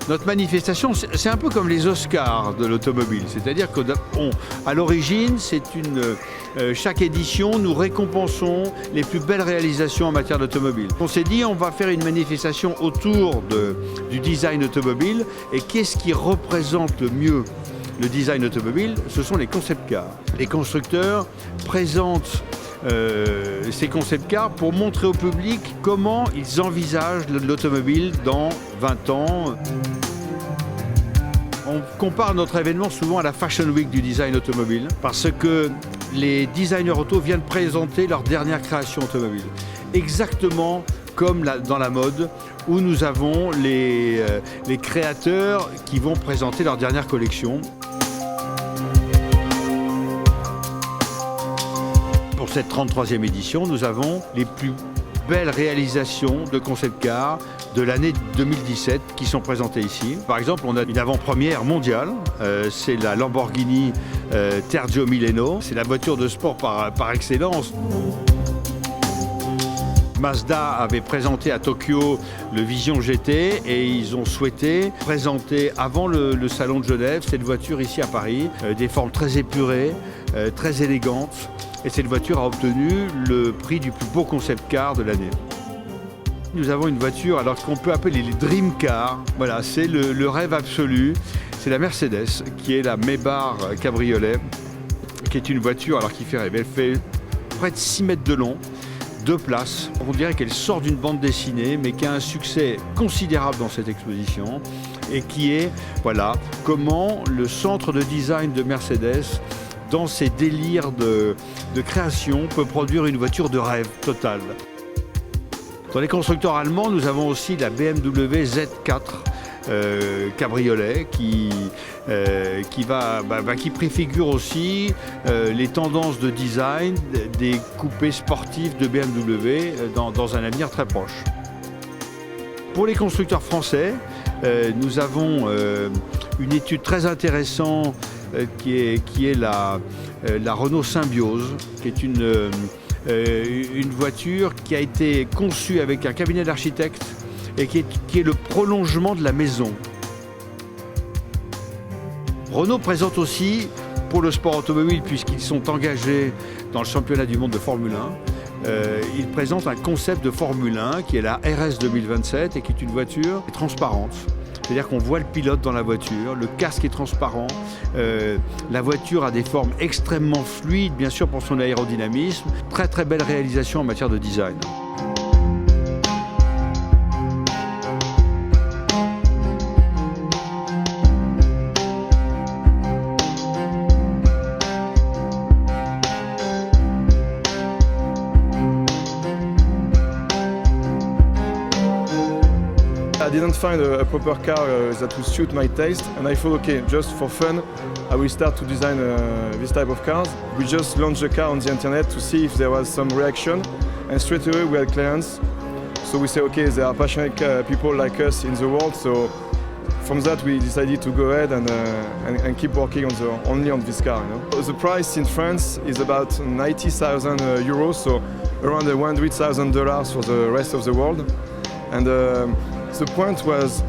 Notre manifestation, c'est un peu comme les Oscars de l'automobile. C'est-à-dire qu'à l'origine, chaque édition, nous récompensons les plus belles réalisations en matière d'automobile. On s'est dit, on va faire une manifestation autour du design automobile. Et qu'est-ce qui représente le mieux le design automobile? Ce sont les concept cars. Les constructeurs présentent ces concept cars pour montrer au public comment ils envisagent l'automobile dans 20 ans. On compare notre événement souvent à la Fashion Week du design automobile parce que les designers auto viennent présenter leur dernière création automobile. Exactement comme dans la mode où nous avons les créateurs qui vont présenter leur dernière collection. Pour cette 33e édition, nous avons les plus belles réalisations de concept car de l'année 2017 qui sont présentées ici. Par exemple, on a une avant-première mondiale, c'est la Lamborghini Terzo Milleno. C'est la voiture de sport par excellence. Mazda avait présenté à Tokyo le Vision GT et ils ont souhaité présenter avant le salon de Genève cette voiture ici à Paris, des formes très épurées, très élégantes. Et cette voiture a obtenu le prix du plus beau concept car de l'année. Nous avons une voiture alors qu'on peut appeler les Dream Cars. Voilà, c'est le rêve absolu. C'est la Mercedes qui est la Maybach cabriolet, qui est une voiture alors qui fait rêver. Elle fait près de 6 mètres de long, 2 places. On dirait qu'elle sort d'une bande dessinée, mais qui a un succès considérable dans cette exposition et qui est, voilà, comment le centre de design de Mercedes, dans ses délires de création, peut produire une voiture de rêve totale. Dans les constructeurs allemands, nous avons aussi la BMW Z4 cabriolet qui préfigure aussi les tendances de design des coupés sportifs de BMW dans un avenir très proche. Pour les constructeurs français, nous avons une étude très intéressante qui est la Renault Symbiose, qui est une voiture qui a été conçue avec un cabinet d'architectes et qui est le prolongement de la maison. Renault présente aussi pour le sport automobile, puisqu'ils sont engagés dans le championnat du monde de Formule 1, ils présentent un concept de Formule 1 qui est la RS 2027 et qui est une voiture transparente. C'est-à-dire qu'on voit le pilote dans la voiture, le casque est transparent, la voiture a des formes extrêmement fluides, bien sûr pour son aérodynamisme. Très très belle réalisation en matière de design. I didn't find a proper car that would suit my taste, and I thought, okay, just for fun, I will start to design this type of cars. We just launched the car on the internet to see if there was some reaction, and straight away we had clients. So we say, okay, there are passionate people like us in the world, so from that we decided to go ahead and keep working only on this car. You know? The price in France is about 90,000 euros, so around $100,000 for the rest of the world. And the point was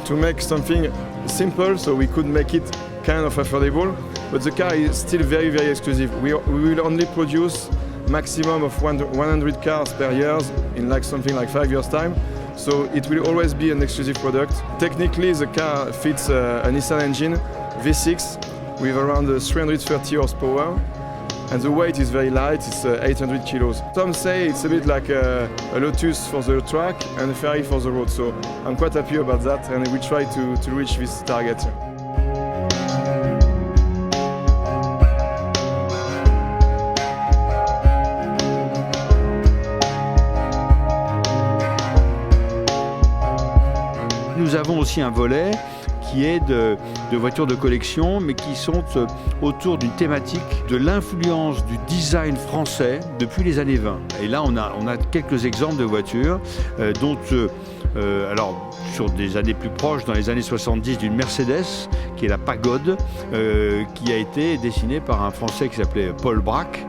to make something simple so we could make it kind of affordable, but the car is still very, very exclusive. We will only produce maximum of 100 cars per year in something like 5 years' time, so it will always be an exclusive product. Technically, the car fits a Nissan engine V6 with around 330 horsepower. And the weight is very light, it's 800 kilos. Some say it's a bit like a Lotus for the track and a Ferrari for the road, so I'm quite happy about that and we try to reach this target. Nous avons aussi un volet qui est de voitures de collection, mais qui sont autour d'une thématique de l'influence du design français depuis les années 20. Et là, on a quelques exemples de voitures, dont, alors, sur des années plus proches, dans les années 70, d'une Mercedes, qui est la Pagode, qui a été dessinée par un Français qui s'appelait Paul Braque.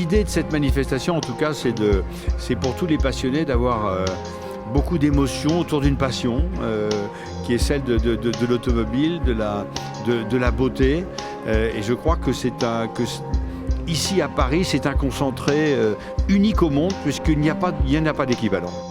l'idée de cette manifestation, en tout cas, c'est pour tous les passionnés d'avoir beaucoup d'émotions autour d'une passion qui est celle de l'automobile, de la beauté. Et je crois que ici à Paris, c'est un concentré unique au monde puisqu'il n'y en a pas d'équivalent.